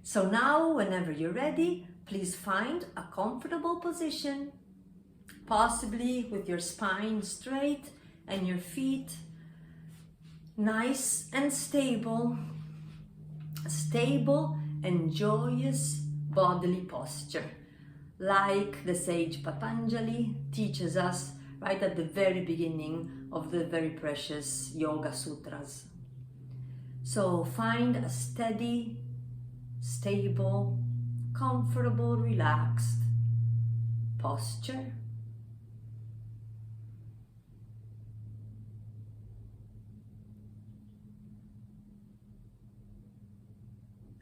So now, whenever you're ready, please find a comfortable position, possibly with your spine straight and your feet nice and stable. Stable and joyous bodily posture, like the sage Patanjali teaches us right at the very beginning of the very precious Yoga Sutras. So find a steady, stable, comfortable, relaxed posture.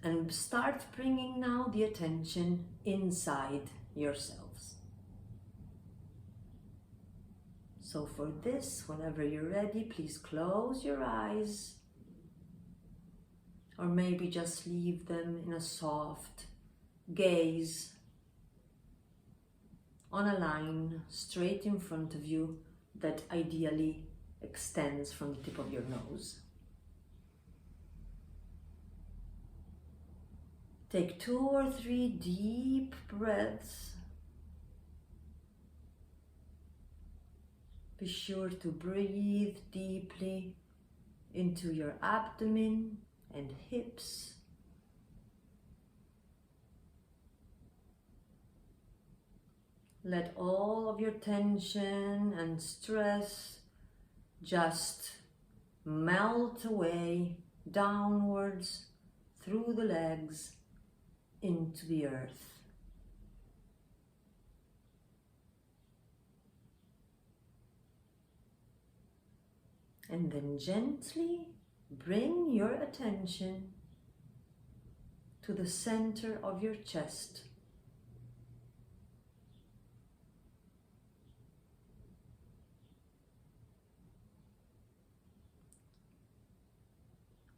And start bringing now the attention inside yourselves. So for this, whenever you're ready, please close your eyes, or maybe just leave them in a soft gaze on a line straight in front of you that ideally extends from the tip of your nose. Take 2 or 3 deep breaths. Be sure to breathe deeply into your abdomen and hips. Let all of your tension and stress just melt away downwards through the legs into the earth. And then gently bring your attention to the center of your chest.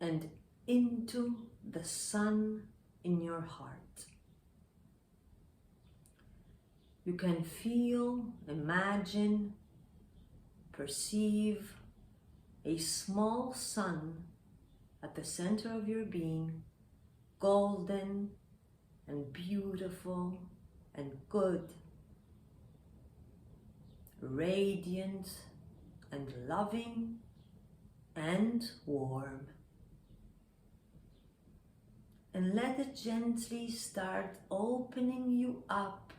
And into the sun in your heart. You can feel, imagine, perceive a small sun at the center of your being, golden and beautiful and good, radiant and loving and warm. And let it gently start opening you up,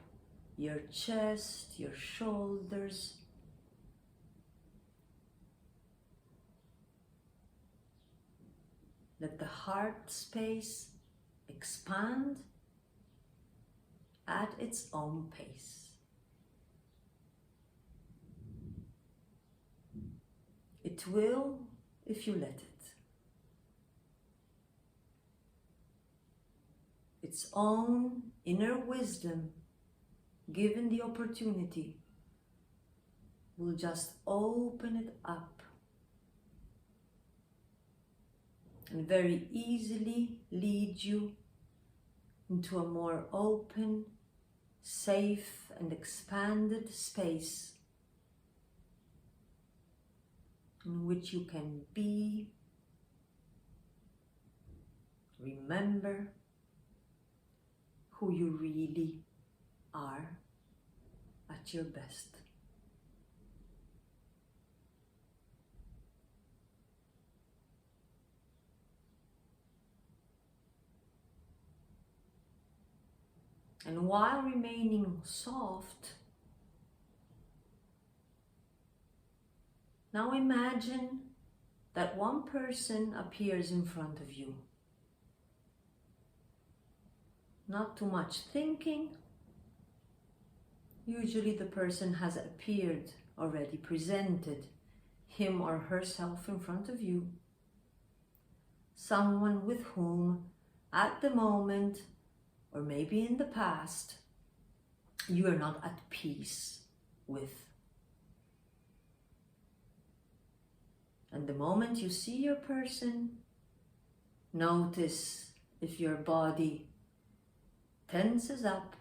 your chest, your shoulders. Let the heart space expand at its own pace. It will if you let it. Its own inner wisdom, given the opportunity, will just open it up and very easily lead you into a more open, safe and expanded space in which you can be, remember who you really are at your best. And while remaining soft, now imagine that one person appears in front of you. Not too much thinking. Usually the person has appeared already, presented him or herself in front of you. Someone with whom at the moment, or maybe in the past, you are not at peace with. And the moment you see your person, notice if your body tenses up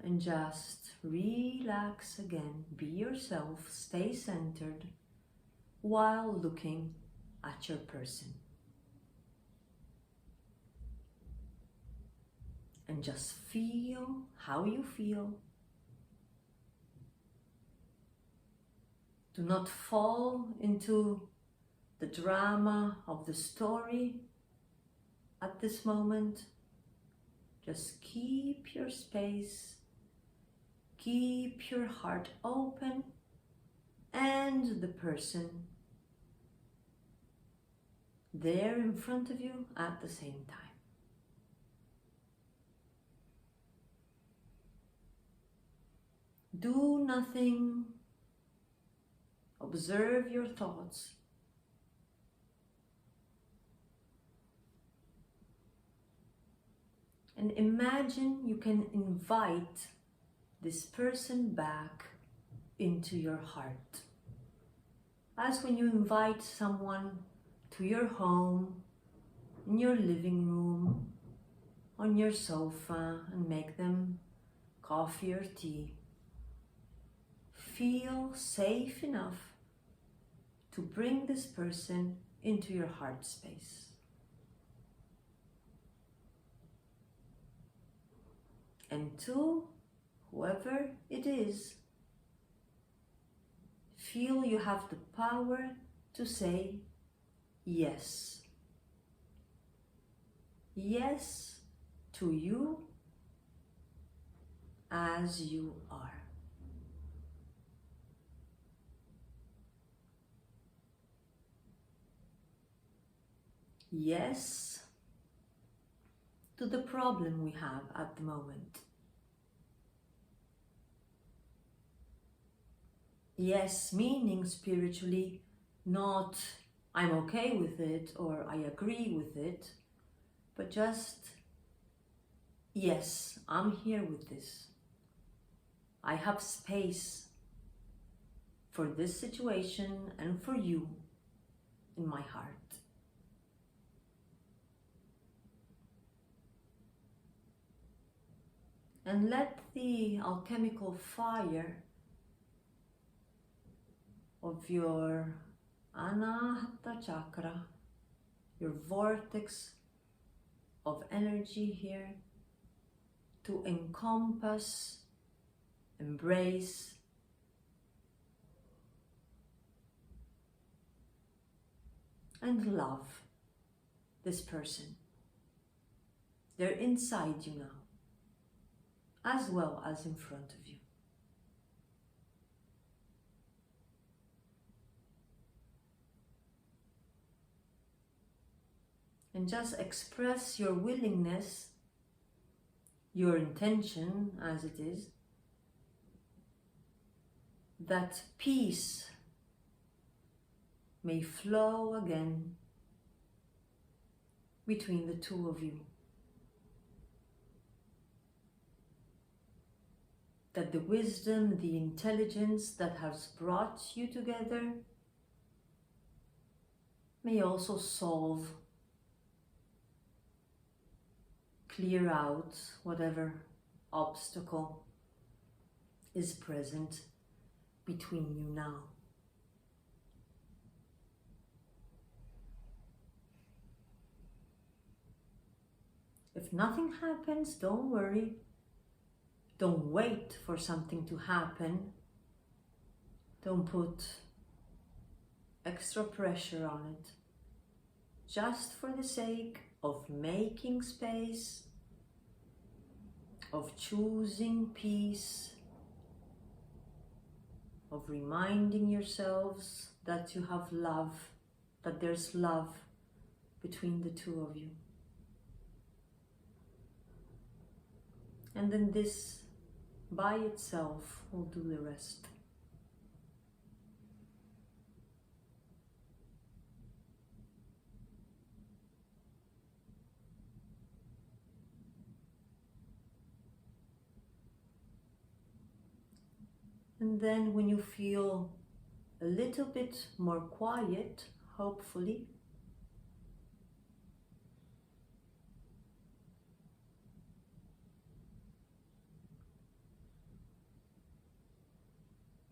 and just relax again. Be yourself, stay centered while looking at your person. and just feel how you feel. Do not fall into the drama of the story at this moment. Just keep your space, keep your heart open, and the person there in front of you at the same time. Do nothing. Observe your thoughts. And imagine you can invite this person back into your heart. As when you invite someone to your home, in your living room, on your sofa, and make them coffee or tea. Feel safe enough to bring this person into your heart space. And to whoever it is, feel you have the power to say yes. Yes to you as you are. Yes to the problem we have at the moment. Yes, meaning spiritually, not I'm okay with it or I agree with it, but just yes, I'm here with this. I have space for this situation and for you in my heart. And let the alchemical fire of your Anahata chakra, your vortex of energy here, to encompass, embrace, and love this person. They're inside you now, as well as in front of you. And just express your willingness, your intention as it is, that peace may flow again between the two of you. That the wisdom, the intelligence that has brought you together may also solve, clear out whatever obstacle is present between you now. If nothing happens, don't worry. Don't wait for something to happen. Don't put extra pressure on it. Just for the sake of making space, of choosing peace, of reminding yourselves that you have love, that there's love between the two of you. And then this by itself will do the rest. And then when you feel a little bit more quiet, hopefully,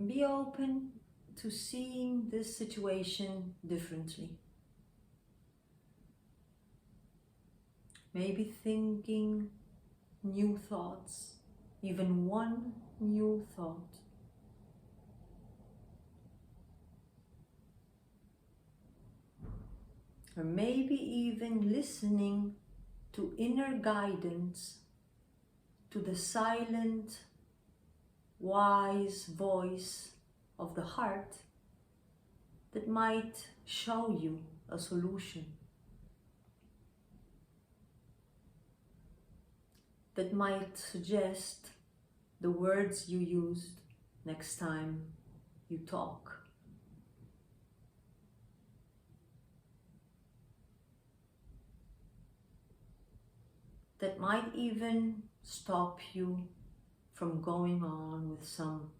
be open to seeing this situation differently. Maybe thinking new thoughts, even one new thought. Or maybe even listening to inner guidance, to the silent, wise voice of the heart that might show you a solution, that might suggest the words you used next time you talk. That might even stop you from going on with some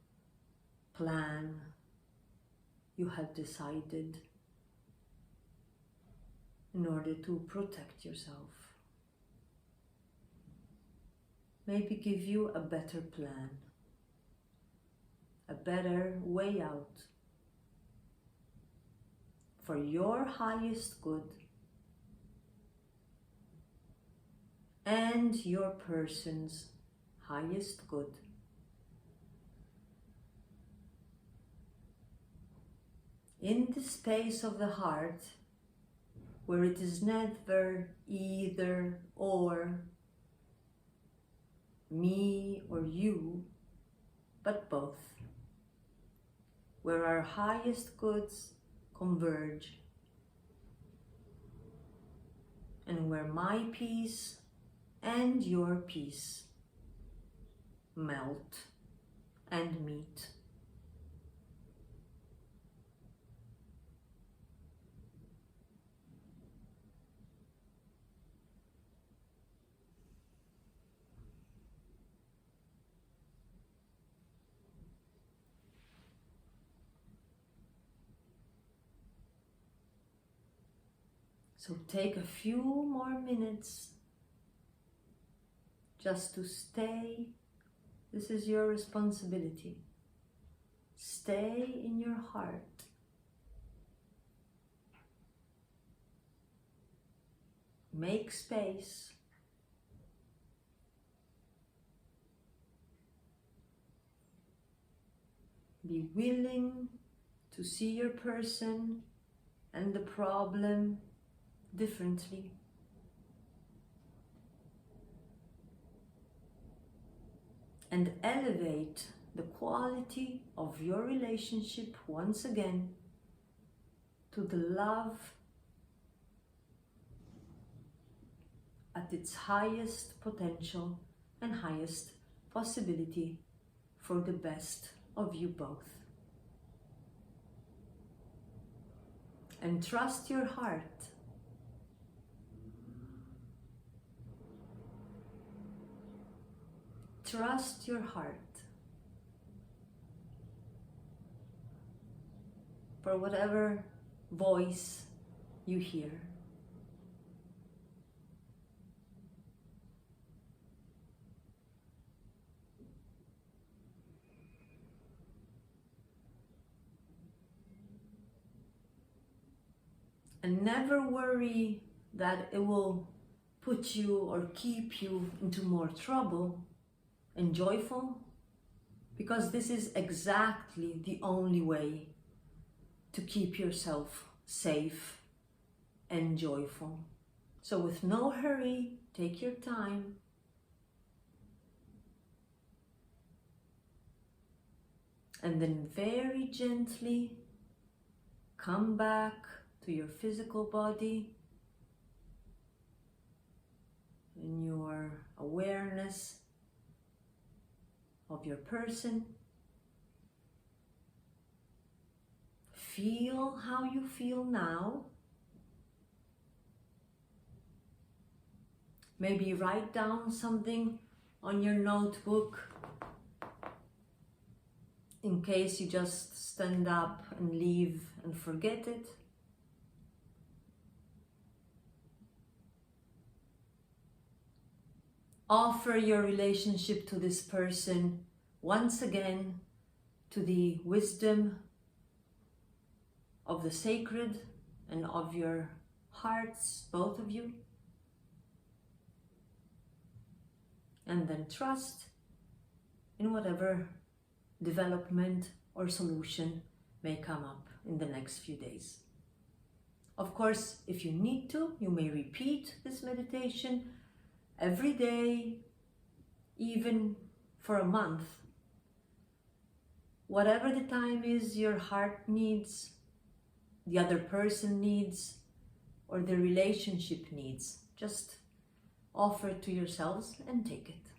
plan you had decided in order to protect yourself. Maybe give you a better plan, a better way out for your highest good and your person's highest good. In the space of the heart, where it is never either or, me or you, but both, where our highest goods converge, and where my peace and your peace melt and meet. So take a few more minutes just to stay. This is your responsibility. Stay in your heart. Make space. Be willing to see your person and the problem differently. And elevate the quality of your relationship once again to the love at its highest potential and highest possibility for the best of you both. And trust your heart. Trust your heart for whatever voice you hear. And never worry that it will put you or keep you into more trouble. And joyful, because this is exactly the only way to keep yourself safe and joyful. So with no hurry, take your time. And then very gently come back to your physical body and your awareness of your person. Feel how you feel now. Maybe write down something on your notebook in case you just stand up and leave and forget it. Offer your relationship to this person once again to the wisdom of the sacred and of your hearts, both of you. and then trust in whatever development or solution may come up in the next few days. Of course, if you need to, you may repeat this meditation every day, even for a month. Whatever the time is your heart needs, the other person needs, or the relationship needs, just offer it to yourselves and take it.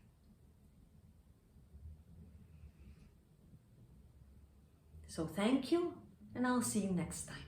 So thank you, and I'll see you next time.